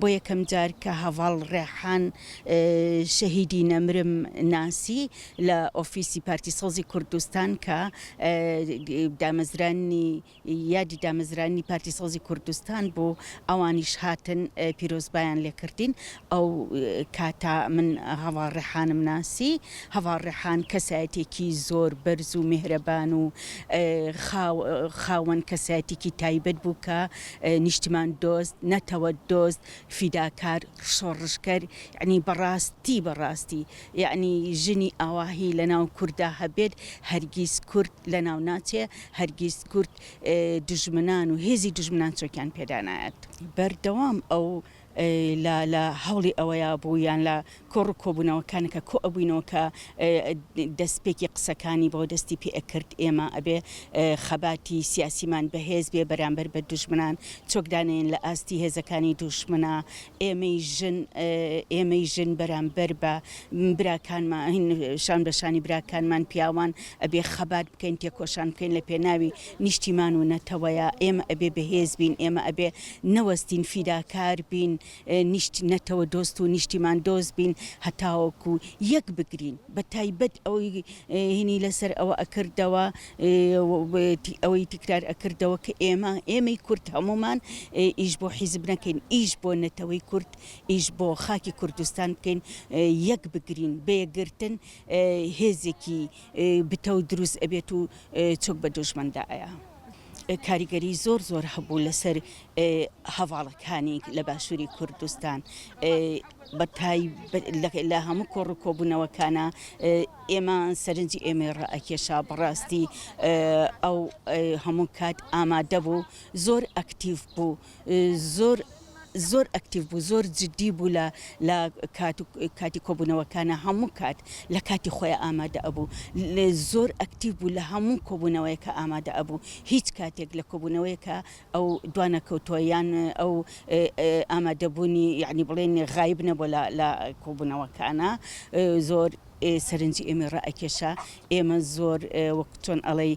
بۆ یەکەم جار کە هەڤاڵ ڕێحان شەهیدی نەمرم ناسی لە ئۆفیسی پارتی سەوزی کوردستان کە دامەزرانی یادی دامەزرانی پارتی سەوزی کوردستان بۆ ئەوانیش هاتن پیرۆزبایان لێکردین ئەو کاتا من هەڤاڵ ڕێحانم ناسی. هەڤاڵ ڕێحان کەسایەتێکی زۆر بەرز و میهرەبان و خاوەن کەسایەتێکی تایبەت بوو کە نیشتمان دۆست نەتەوە دۆست فیداکار شۆڕشکەر یعنی بەڕاستی یعنی ژنی ئاواهی لە ناو کووردا هەبێت هەرگیز کورد لە ناو ناچێ هەرگیز کورد دژمنان و هێزی دژمنان چۆکیان پێدا نایەت. بەردەوام ئەو لە هەوڵی ئەوەیە بوو یان لە کۆڕ و کۆبوونەوەکانەکە کۆ ئەبووینەوە کە دەستپێکی قسەکانی بۆ دەستی پێ ئەکرد ئێمە ئەبێ خەباتی سیاسیمان بەهێز بێ بەرامبەر بە دوژمنان چۆکدانێن لە ئاستی هێزەکانی دوژمنە ئێمەی ژن بەرامبەر بە براکانمان شان بەشانی براکانمان پیاوان ئەبێ خەبات بکەین تێکۆشان بکەین لە پێناوی نیشتیمان و نەتەوەیە ئێمە ئەبێ بەهێز بین ئێمە ئەبێ نەوەستین فیداکار بین نەتەوە دۆست و نیشتیمان دۆست بین هەتاوەکو یەک بگرین بە تایبەت ئەوەی هینی لەسەر ئەوە ئەکردەوە ئەوەی تکرار ئەکردەوە کە ئێمەی کورد هەمومان ئیش بۆ حیزب نەکەین ئیش بۆ نەتەوەی کورد ئیش بۆ خاکی کوردستان بکەین یەک بگرین بەیەکگرتن هێزێکی بتە و دروست ئەبێت و چۆک بە دوژمەندایە. کاریگەری زۆر هەبوو لەسەر هەڤاڵەکانی لە باشووری کوردستان لە هەموو کۆڕ و کۆبوونەوەکانە ئێمە سەرنجی ئێمە ڕائەکێشا بەڕاستی ئەو هەموو کات ئامادە بوو زۆر ئەکتیڤ بوو زۆر ئەکتیڤ بوو زۆر جددی بوو لە کاتی کۆبوونەوەکانە هەموو کات لە کاتی خۆی ئامادە ئەبوو زۆر ئەکتیڤ بوو لە هەموو کۆبوونەوەیەکە ئامادە ئەبوو هیچ کاتێک لە کۆبوونەوەیەکە ئەو دوانەکەوتۆیان ئەو ئامادەبوونی یعنی بڵێن غایب نەبوو لە کۆبوونەوەکانە زۆر سەرنجی ئێمە ڕائەکێشا ئێمە زۆر وەکو چۆن ئەڵێ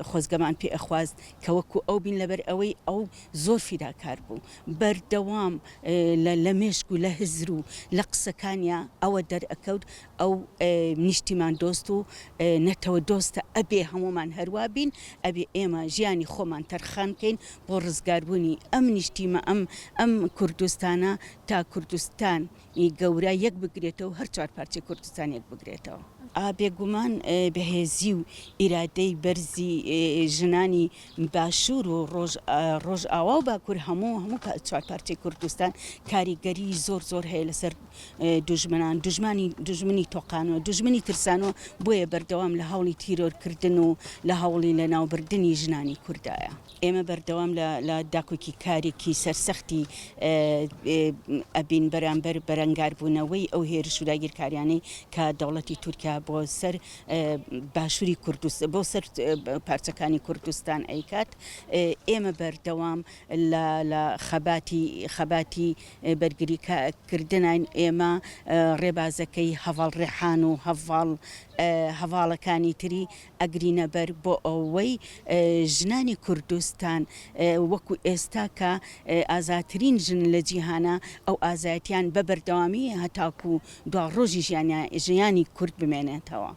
خۆزگەمان پێ ئەخواست کە وەکو ئەو بین لەبەر ئەوەی ئەو زۆر فیداکار بوو بەردەوام لە مێشک و لە هزر و لە قسەکانیا ئەوە دەرئەکەوت ئەو نیشتیمان دۆست و نەتەوە دۆستە ئەبێ هەمومان هەروە بین ئەبێ ئێمە ژیانی خۆمان تەرخان بکەین بۆ ڕزگاربوونی ئەم نیشتیمە ئەم کوردستانە تا کوردستان گەورە یەک بگرێتەوە هەر چوار پارچەی کوردستان یەک بگرێتەوە. بێگومان بەهێزی و ئیرادەی بەرزی ژنانی باشوور و ڕۆژ ئاوا و باکوور هەموو چوار پارچەی کوردستان کاریگەری زۆر هەیە لەسەر دوژمنان دوژمنی تۆقانەوە دوژمنی ترسانەوە بۆیە بەردەوام لە هەوڵی تیرۆرکردن و لە هەوڵی لە ناوبردنی ژنانی کوردایە. ئێمە بەردەوام لە داکۆکی کارێکی سەرسەختی ئەبین بەرامبەر بەرەنگاربوونەوەی ئەو هێرش و داگیرکاریانەی کە دەوڵەتی تورکیا بۆ سەر باشووری کوردستان بۆ سەر پارچەکانی کوردستان ئەیکات ئێمە بەردەوام لە خەباتی بەرگریکردنان ئێمە ڕێبازەکەی هەڤاڵ ڕێحان و هەڤاڵەکانی تری ئەگرینە بەر بۆ ئەوەی ژنانی کوردستان وەکو ئێستا کە ئازاترین ژن لە جیهانە ئەو ئازایەتیان بە بەردەوامی هەتاکو دوا ڕۆژی ژیانی کورد بمێنێتەوە.